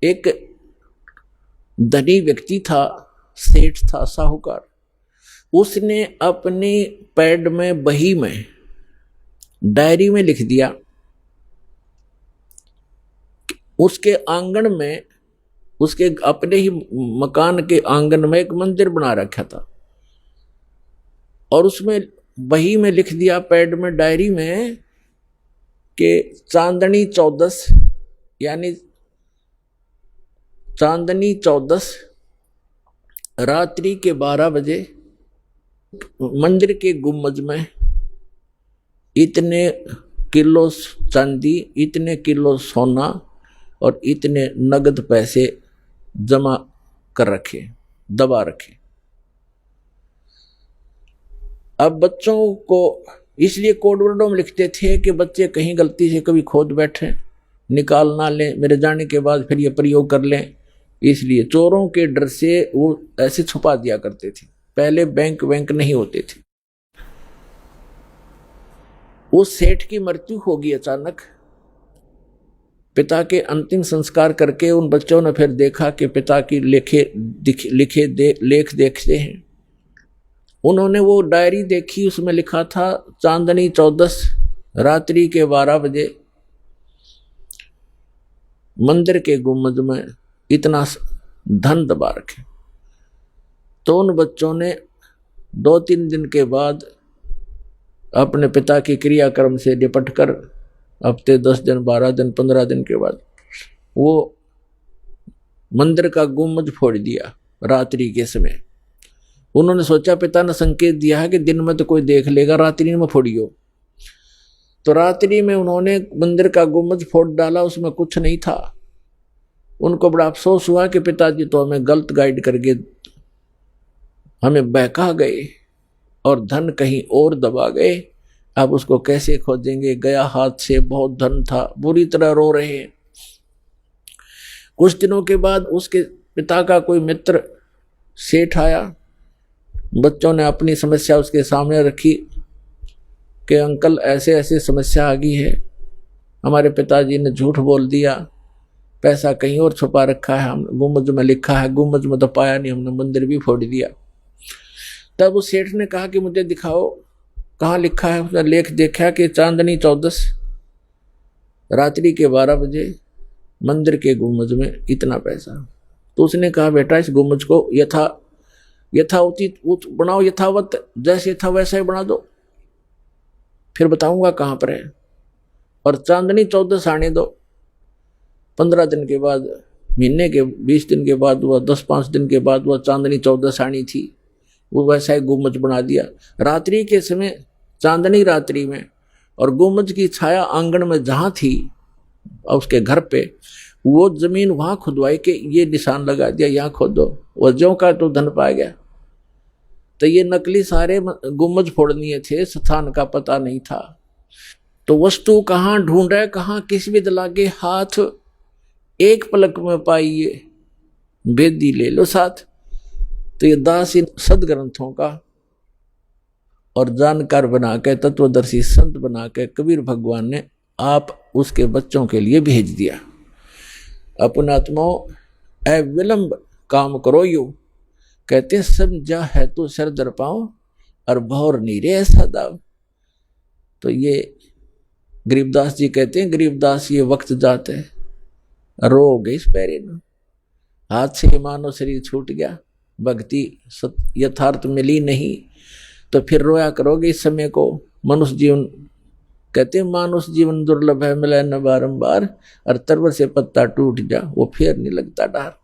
एक धनी व्यक्ति था, सेठ था, साहूकार। उसने अपनी पैड में, बही में, डायरी में लिख दिया, उसके आंगन में, उसके अपने ही मकान के आंगन में एक मंदिर बना रखा था, और उसमें बही में लिख दिया, पैड में, डायरी में, कि चांदनी 14, यानी चांदनी 14 रात्रि के 12 बजे मंदिर के गुम्बज में इतने किलो चांदी, इतने किलो सोना और इतने नगद पैसे जमा कर रखे, दबा रखे। अब बच्चों को इसलिए कोड वर्डों में लिखते थे कि बच्चे कहीं गलती से कभी खोद बैठे, निकाल ना लें, मेरे जाने के बाद फिर ये प्रयोग कर लें, इसलिए चोरों के डर से वो ऐसे छुपा दिया करते थे। पहले बैंक नहीं होते थे। उस सेठ की मृत्यु होगी अचानक। पिता के अंतिम संस्कार करके उन बच्चों ने फिर देखा कि पिता की लेख देखते हैं। उन्होंने वो डायरी देखी, उसमें लिखा था चांदनी 14 रात्रि के 12 बजे मंदिर के गुम्बद में इतना धन दबा रखे। तो उन बच्चों ने 2-3 दिन के बाद अपने पिता की क्रियाक्रम से निपट कर हफ्ते 10 दिन, 12 दिन, 15 दिन के बाद वो मंदिर का गुम्बद फोड़ दिया रात्रि के समय। उन्होंने सोचा, पिता ने संकेत दिया है कि दिन में तो कोई देख लेगा, रात्रि में फोड़ियो। तो रात्रि में उन्होंने मंदिर का गुम्बद फोड़ डाला, उसमें कुछ नहीं था। उनको बड़ा अफसोस हुआ कि पिताजी तो हमें गलत गाइड करके हमें बहका गए और धन कहीं और दबा गए। अब उसको कैसे खोजेंगे, गया हाथ से, बहुत धन था। बुरी तरह रो रहे हैं। कुछ दिनों के बाद उसके पिता का कोई मित्र सेठ आया। बच्चों ने अपनी समस्या उसके सामने रखी कि अंकल ऐसे ऐसे समस्या आ गई है, हमारे पिताजी ने झूठ बोल दिया, पैसा कहीं और छुपा रखा है, हम गुम्बद में लिखा है, गुम्बद में तो पाया नहीं, हमने मंदिर भी फोड़ दिया। तब उस सेठ ने कहा कि मुझे दिखाओ कहाँ लिखा है। उसने लेख देखा कि चांदनी 14 रात्रि के 12 बजे मंदिर के गुम्बद में इतना पैसा। तो उसने कहा, बेटा इस गुम्बद को यथावत बनाओ, यथावत जैसे था वैसा ही बना दो, फिर बताऊंगा कहाँ पर है, और चांदनी 14 आने दो। 15 दिन के बाद, महीने के 20 दिन के बाद, वह 10-5 दिन के बाद वह चांदनी 14 आनी थी। वो वैसा ही गुम्बद बना दिया। रात्रि के समय, चांदनी रात्रि में, और गुम्बद की छाया आंगन में जहाँ थी उसके घर पे, वो जमीन वहाँ खुदवाई के ये निशान लगा दिया, यहाँ खोदो। वह ज्यों का तो धन पा गया। तो ये नकली सारे गुम्बद फोड़नीय थे, स्थान का पता नहीं था। तो वस्तु कहाँ ढूंढे, कहाँ किस विद लागे हाथ, एक पलक में पाइए बेदी ले लो साथ। तो ये दास इन सदग्रंथों का और जानकार बना के, तत्वदर्शी संत बना के कबीर भगवान ने आप उसके बच्चों के लिए भेज दिया। अपनात्मो अविलंब काम करो यू, कहते समझा है तो सर दर पाओ और भौर नीरे ऐसा दाव। तो ये गरीबदास जी कहते हैं, गरीबदास ये वक्त जाते है, रो गई इस पैरे न, हाथ से मानो शरीर छूट गया, भक्ति यथार्थ मिली नहीं। तो फिर रोया करोगे इस समय को। मनुष्य जीवन, कहते हैं मानुष जीवन दुर्लभ है, मिले न बारंबार, और तरवर से पत्ता टूट जा वो फिर नहीं लगता डार।